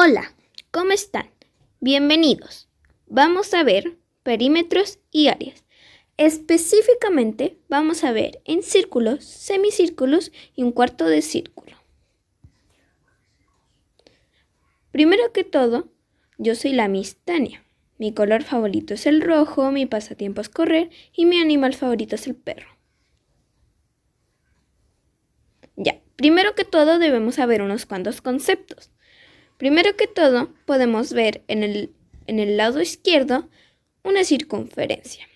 Hola, ¿cómo están? Bienvenidos. Vamos a ver perímetros y áreas. Específicamente vamos a ver en círculos, semicírculos y un cuarto de círculo. Primero que todo, yo soy la Miss Tania. Mi color favorito es el rojo, mi pasatiempo es correr y mi animal favorito es el perro. Ya, primero que todo debemos saber unos cuantos conceptos. Primero que todo, podemos ver en el lado izquierdo una circunferencia.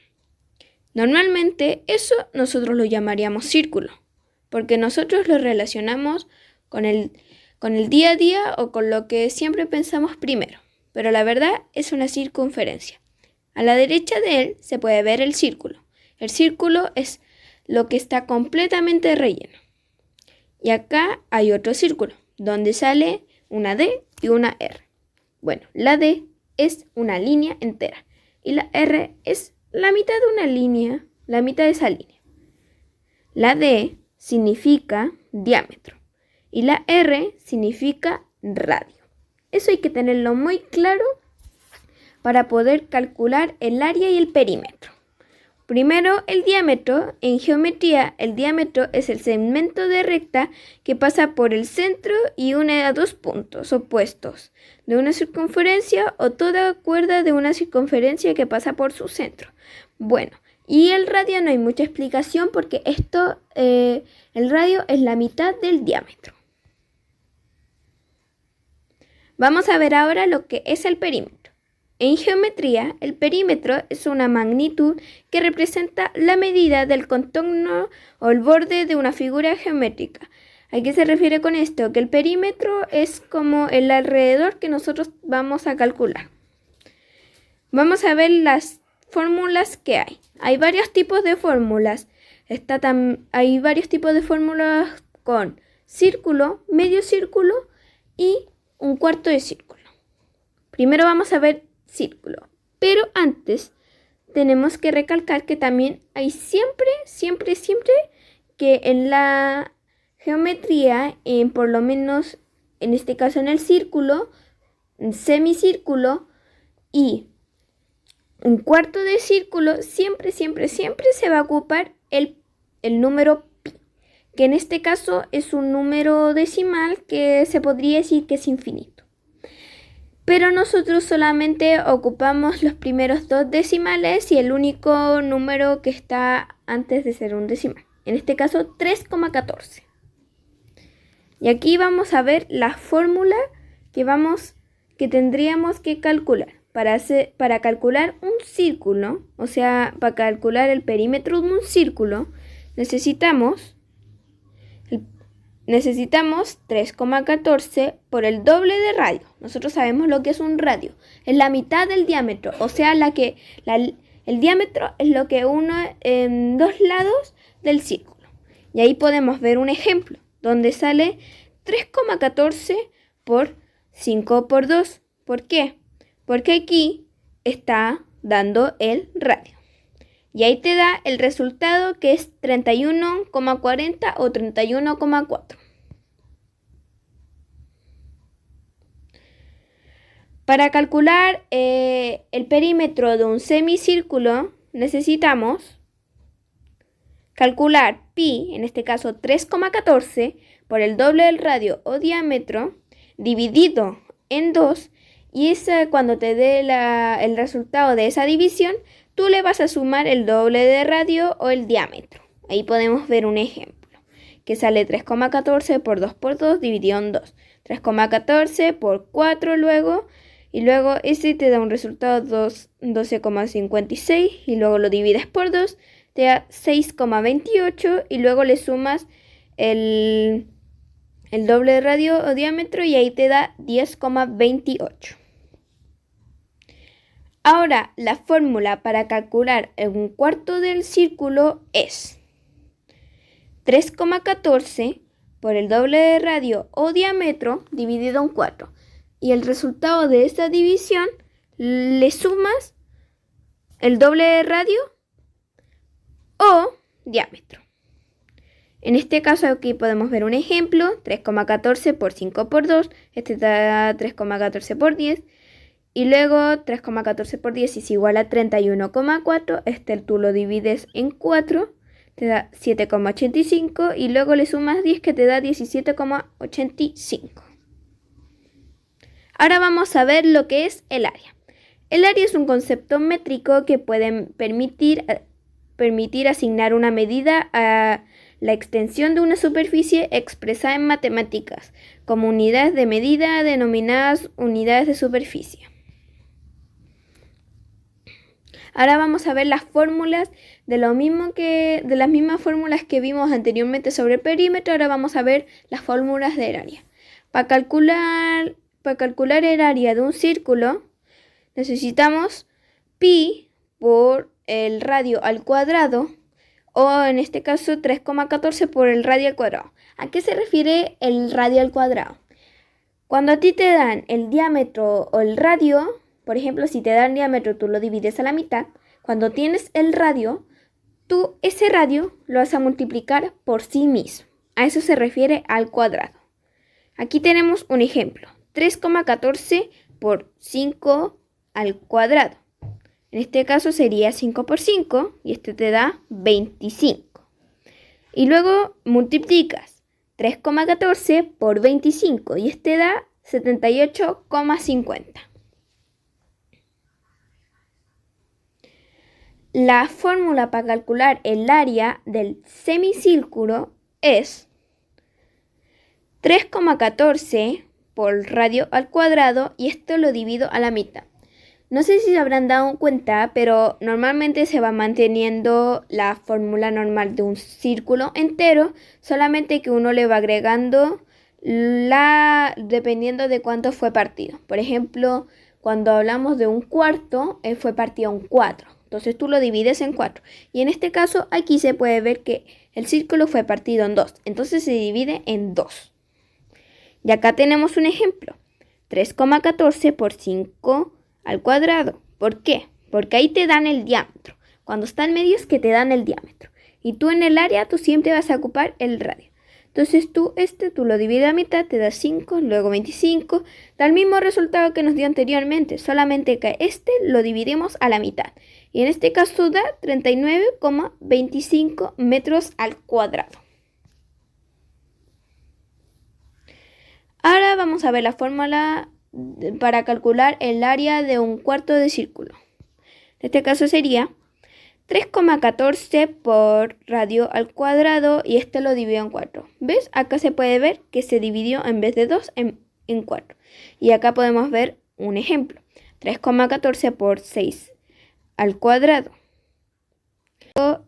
Normalmente eso nosotros lo llamaríamos círculo, porque nosotros lo relacionamos con el día a día o con lo que siempre pensamos primero, pero la verdad es una circunferencia. A la derecha de él se puede ver el círculo. El círculo es lo que está completamente relleno. Y acá hay otro círculo, donde sale una D y una R. Bueno, la D es una línea entera y la R es la mitad de una línea, la mitad de esa línea. La D significa diámetro y la R significa radio. Eso hay que tenerlo muy claro para poder calcular el área y el perímetro. Primero, el diámetro. En geometría, el diámetro es el segmento de recta que pasa por el centro y une a dos puntos opuestos de una circunferencia o toda cuerda de una circunferencia que pasa por su centro. Bueno, y el radio no hay mucha explicación porque el radio es la mitad del diámetro. Vamos a ver ahora lo que es el perímetro. En geometría, el perímetro es una magnitud que representa la medida del contorno o el borde de una figura geométrica. ¿A qué se refiere con esto? Que el perímetro es como el alrededor que nosotros vamos a calcular. Vamos a ver las fórmulas que hay. Hay varios tipos de fórmulas. Hay varios tipos de fórmulas con círculo, medio círculo y un cuarto de círculo. Primero vamos a ver círculo, pero antes tenemos que recalcar que también hay siempre que en la geometría, por lo menos en este caso en el círculo, un semicírculo y un cuarto de círculo, siempre se va a ocupar el número pi, que en este caso es un número decimal que se podría decir que es infinito. Pero nosotros solamente ocupamos los primeros dos decimales y el único número que está antes de ser un decimal. En este caso, 3,14. Y aquí vamos a ver la fórmula que tendríamos que calcular. Para calcular un círculo, o sea, para calcular el perímetro de un círculo, necesitamos 3,14 por el doble de radio. Nosotros sabemos lo que es un radio. Es la mitad del diámetro. O sea, el diámetro es lo que une en dos lados del círculo. Y ahí podemos ver un ejemplo donde sale 3,14 por 5 por 2. ¿Por qué? Porque aquí está dando el radio. Y ahí te da el resultado que es 31,40 o 31,4. Para calcular el perímetro de un semicírculo necesitamos calcular pi, en este caso 3,14, por el doble del radio o diámetro, dividido en 2, y cuando te dé el resultado de esa división, tú le vas a sumar el doble de radio o el diámetro. Ahí podemos ver un ejemplo, que sale 3,14 por 2 por 2 dividido en 2. 3,14 por 4 luego, y luego ese te da un resultado 12,56 y luego lo divides por 2, te da 6,28 y luego le sumas el doble de radio o diámetro y ahí te da 10,28. Ahora, la fórmula para calcular un cuarto del círculo es 3,14 por el doble de radio o diámetro dividido en 4. Y el resultado de esta división le sumas el doble de radio o diámetro. En este caso aquí podemos ver un ejemplo, 3,14 por 5 por 2, este da 3,14 por 10, y luego 3,14 por 10 es igual a 31,4, este tú lo divides en 4, te da 7,85 y luego le sumas 10 que te da 17,85. Ahora vamos a ver lo que es el área. El área es un concepto métrico que puede permitir asignar una medida a la extensión de una superficie expresada en matemáticas, como unidades de medida denominadas unidades de superficie. Ahora vamos a ver las fórmulas de las mismas fórmulas que vimos anteriormente sobre el perímetro. Ahora vamos a ver las fórmulas del área. Para calcular el área de un círculo necesitamos pi por el radio al cuadrado, o en este caso 3,14 por el radio al cuadrado. ¿A qué se refiere el radio al cuadrado? Cuando a ti te dan el diámetro o el radio, por ejemplo, si te dan el diámetro, tú lo divides a la mitad. Cuando tienes el radio, tú ese radio lo vas a multiplicar por sí mismo. A eso se refiere al cuadrado. Aquí tenemos un ejemplo. 3,14 por 5 al cuadrado. En este caso sería 5 por 5 y este te da 25. Y luego multiplicas 3,14 por 25 y este da 78,50. La fórmula para calcular el área del semicírculo es 3,14 por radio al cuadrado y esto lo divido a la mitad. No sé si se habrán dado cuenta, pero normalmente se va manteniendo la fórmula normal de un círculo entero, solamente que uno le va agregando dependiendo de cuánto fue partido. Por ejemplo, cuando hablamos de un cuarto, fue partido en 4. Entonces tú lo divides en 4. Y en este caso aquí se puede ver que el círculo fue partido en 2. Entonces se divide en 2. Y acá tenemos un ejemplo. 3,14 por 5 al cuadrado. ¿Por qué? Porque ahí te dan el diámetro. Cuando está en medio es que te dan el diámetro. Y tú en el área tú siempre vas a ocupar el radio. Entonces tú lo divides a mitad, te da 5, luego 25. Da el mismo resultado que nos dio anteriormente, solamente que lo dividimos a la mitad. Y en este caso da 39,25 metros al cuadrado. Ahora vamos a ver la fórmula para calcular el área de un cuarto de círculo. En este caso sería 3,14 por radio al cuadrado y este lo dividió en 4. ¿Ves? Acá se puede ver que se dividió en vez de 2 en 4. Y acá podemos ver un ejemplo. 3,14 por 6 al cuadrado.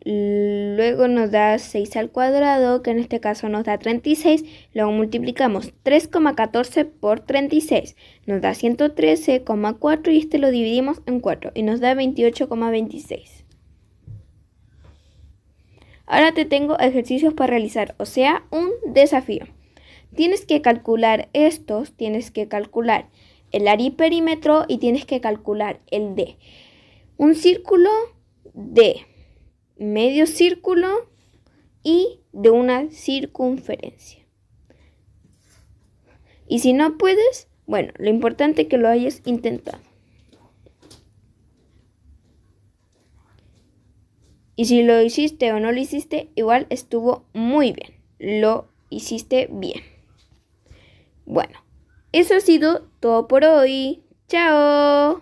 Luego nos da 6 al cuadrado, que en este caso nos da 36. Luego multiplicamos 3,14 por 36. Nos da 113,4 y este lo dividimos en 4 y nos da 28,26. Ahora te tengo ejercicios para realizar, o sea, un desafío. Tienes que calcular tienes que calcular el área y perímetro y tienes que calcular el de un círculo, de medio círculo y de una circunferencia. Y si no puedes, bueno, lo importante es que lo hayas intentado. Y si lo hiciste o no lo hiciste, igual estuvo muy bien. Lo hiciste bien. Bueno, eso ha sido todo por hoy. ¡Chao!